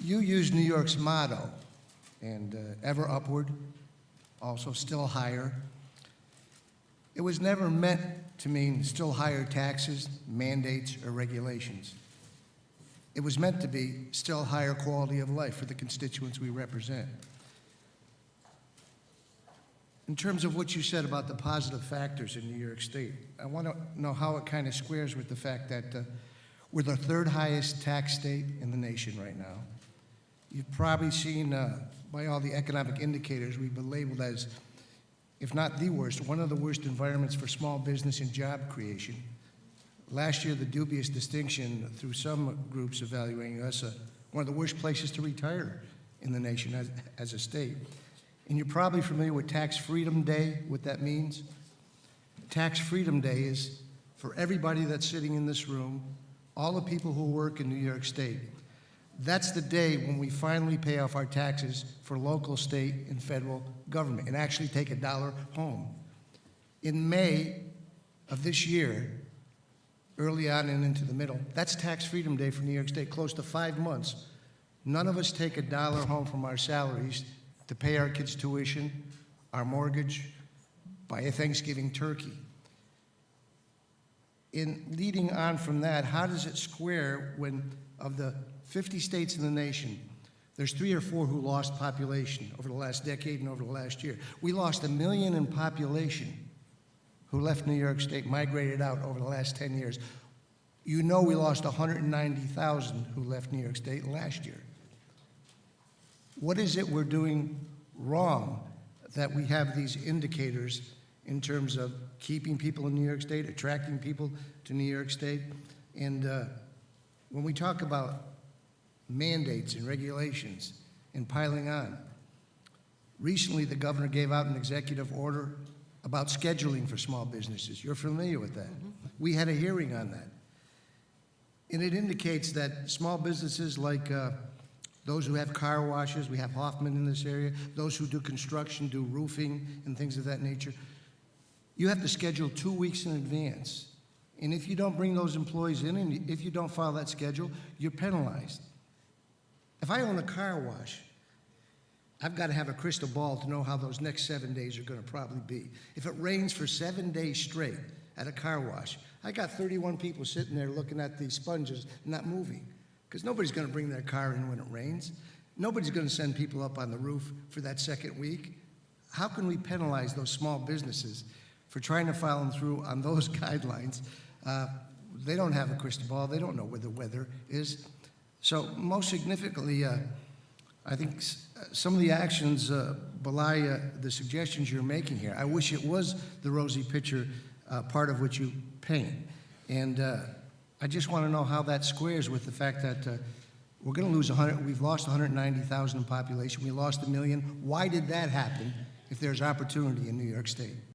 You use New York's motto, and ever upward, also still higher. It was never meant to mean still higher taxes, mandates, or regulations. It was meant to be still higher quality of life for the constituents we represent. In terms of what you said about the positive factors in New York State, I want to know how it kind of squares with the fact that we're the third highest tax state in the nation right now. You've probably seen by all the economic indicators we've been labeled as, if not the worst, one of the worst environments for small business and job creation. Last year, the dubious distinction through some groups evaluating us one of the worst places to retire in the nation as a state. And you're probably familiar with Tax Freedom Day, what that means. Tax Freedom Day is for everybody that's sitting in this room, all the people who work in New York State. That's the day when we finally pay off our taxes for local, state, and federal government and actually take a dollar home. In May of this year, early on and into the middle, that's Tax Freedom Day for New York State, close to 5 months. None of us take a dollar home from our salaries to pay our kids' tuition, our mortgage, buy a Thanksgiving turkey. In leading on from that, how does it square when of the 50 states in the nation, there's 3 or 4 who lost population over the last decade and over the last year. We lost 1 million in population who left New York State, migrated out over the last 10 years. You know we lost 190,000 who left New York State last year. What is it we're doing wrong that we have these indicators in terms of keeping people in New York State, attracting people to New York State? And when we talk about mandates and regulations and piling on, recently the governor gave out an executive order about scheduling for small businesses. You're familiar with that. We had a hearing on that. And it indicates that small businesses like those who have car washes, we have Hoffman in this area, those who do construction, do roofing and things of that nature, you have to schedule 2 weeks in advance. And if you don't bring those employees in and if you don't follow that schedule, you're penalized. If I own a car wash, I've got to have a crystal ball to know how those next 7 days are going to probably be. If it rains for 7 days straight at a car wash, I got 31 people sitting there looking at these sponges, not moving, because nobody's going to bring their car in when it rains. Nobody's going to send people up on the roof for that second week. How can we penalize those small businesses for trying to follow through on those guidelines? They don't have a crystal ball. They don't know where the weather is. So most significantly, I think some of the actions belie the suggestions you're making here. I wish it was the rosy picture part of which you paint. And I just want to know how that squares with the fact that we're going to lose we've lost 190,000 in population. We lost 1 million. Why did that happen if there's opportunity in New York State?